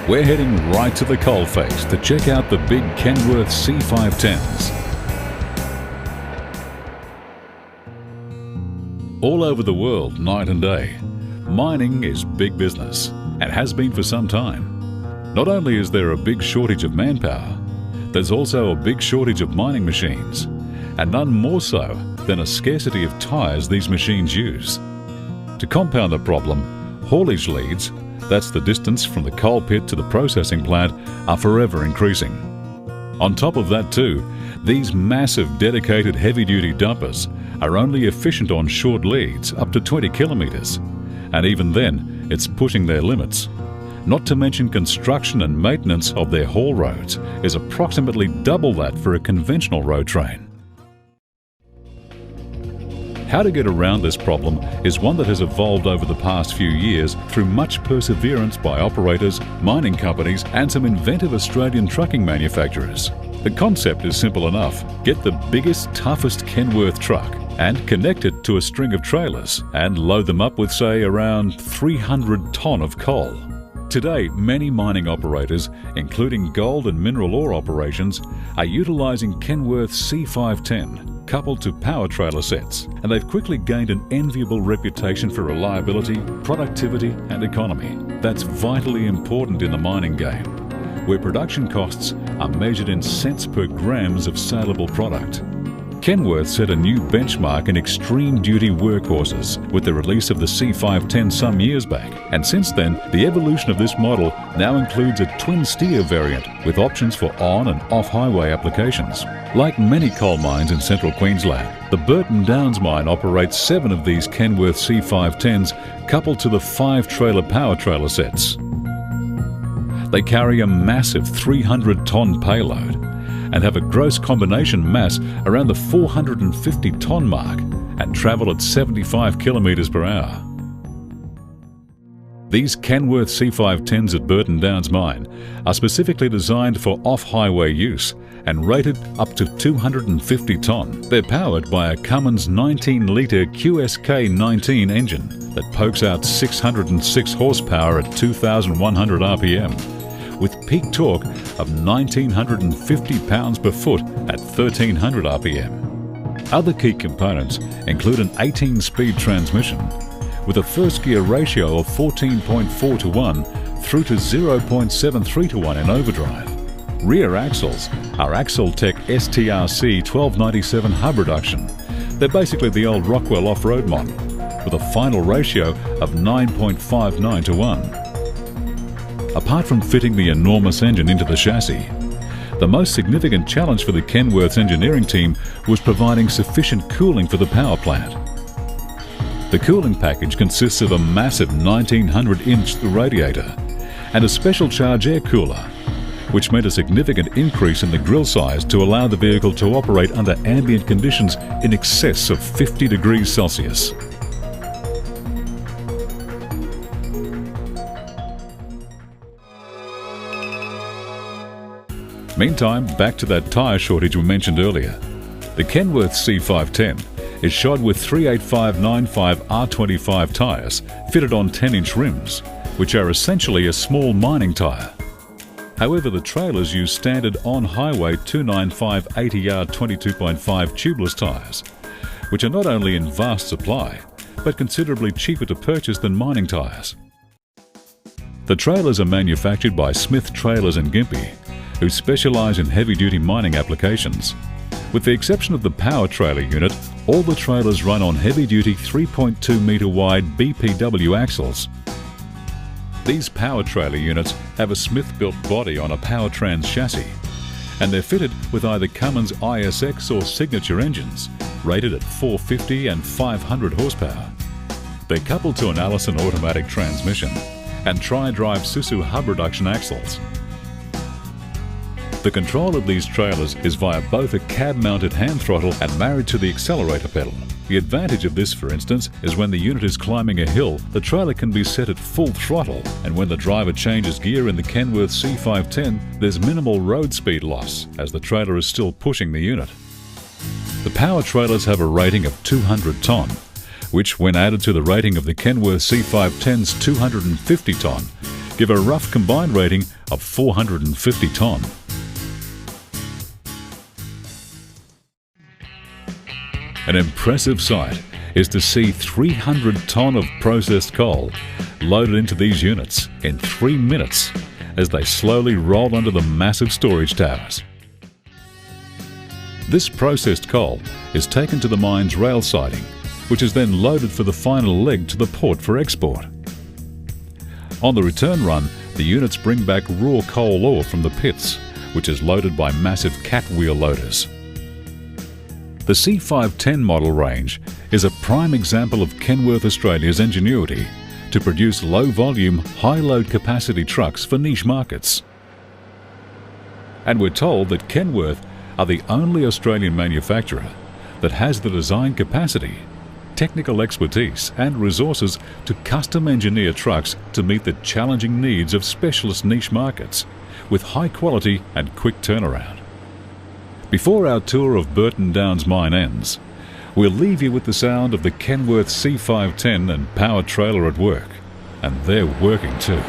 We're heading right to the coalface to check out the big Kenworth C510s. All over the world, night and day, mining is big business and has been for some time. Not only is there a big shortage of manpower, there's also a big shortage of mining machines, and none more so than a scarcity of tyres these machines use. To compound the problem, haulage leads, that's the distance from the coal pit to the processing plant, are forever increasing. On top of that too, these massive dedicated heavy-duty dumpers are only efficient on short leads up to 20 kilometres, and even then it's pushing their limits. Not to mention construction and maintenance of their haul roads is approximately double that for a conventional road train. How to get around this problem is one that has evolved over the past few years through much perseverance by operators, mining companies and some inventive Australian trucking manufacturers. The concept is simple enough. Get the biggest, toughest Kenworth truck and connect it to a string of trailers and load them up with, say, around 300 tonne of coal. Today, many mining operators, including gold and mineral ore operations, are utilising Kenworth C510 coupled to power trailer sets, and they've quickly gained an enviable reputation for reliability, productivity and economy. That's vitally important in the mining game, where production costs are measured in cents per grams of saleable product. Kenworth set a new benchmark in extreme duty workhorses with the release of the C510 some years back, and since then the evolution of this model now includes a twin steer variant with options for on and off highway applications. Like many coal mines in central Queensland, the Burton Downs Mine operates 7 of these Kenworth C510s coupled to the 5 trailer power trailer sets. They carry a massive 300 tonne payload and have a gross combination mass around the 450 tonne mark and travel at 75 kilometres per hour. These Kenworth C510s at Burton Downs Mine are specifically designed for off-highway use and rated up to 250 tonne. They're powered by a Cummins 19-litre QSK19 engine that pokes out 606 horsepower at 2,100 RPM. with peak torque of 1,950 pounds per foot at 1,300 RPM. Other key components include an 18-speed transmission with a first gear ratio of 14.4 to 1 through to 0.73 to 1 in overdrive. Rear axles are Axle Tech STRC-1297 hub reduction. They're basically the old Rockwell off-road model with a final ratio of 9.59 to 1. Apart from fitting the enormous engine into the chassis, the most significant challenge for the Kenworth's engineering team was providing sufficient cooling for the power plant. The cooling package consists of a massive 1900-inch radiator and a special charge air cooler, which meant a significant increase in the grille size to allow the vehicle to operate under ambient conditions in excess of 50 degrees Celsius. Meantime, back to that tyre shortage we mentioned earlier. The Kenworth C510 is shod with 385/95 R25 tyres fitted on 10-inch rims, which are essentially a small mining tyre. However, the trailers use standard on-highway 295 80-yard 22.5 tubeless tyres, which are not only in vast supply, but considerably cheaper to purchase than mining tyres. The trailers are manufactured by Smith Trailers and Gympie, who specialise in heavy-duty mining applications. With the exception of the power trailer unit, all the trailers run on heavy-duty 3.2 metre wide BPW axles. These power trailer units have a Smith-built body on a Powertrans chassis, and they're fitted with either Cummins ISX or Signature engines, rated at 450 and 500 horsepower. They're coupled to an Allison automatic transmission and tri-drive Suzu hub reduction axles. The control of these trailers is via both a cab-mounted hand throttle and married to the accelerator pedal. The advantage of this, for instance, is when the unit is climbing a hill, the trailer can be set at full throttle, and when the driver changes gear in the Kenworth C510, there's minimal road speed loss, as the trailer is still pushing the unit. The power trailers have a rating of 200 tonne, which, when added to the rating of the Kenworth C510's 250 tonne, give a rough combined rating of 450 tonne. An impressive sight is to see 300 tonne of processed coal loaded into these units in 3 minutes as they slowly roll under the massive storage towers. This processed coal is taken to the mine's rail siding, which is then loaded for the final leg to the port for export. On the return run, the units bring back raw coal ore from the pits, which is loaded by massive catwheel loaders. The C510 model range is a prime example of Kenworth Australia's ingenuity to produce low-volume, high-load capacity trucks for niche markets. And we're told that Kenworth are the only Australian manufacturer that has the design capacity, technical expertise and resources to custom engineer trucks to meet the challenging needs of specialist niche markets with high quality and quick turnaround. Before our tour of Burton Downs Mine ends, we'll leave you with the sound of the Kenworth C510 and power trailer at work, and they're working too.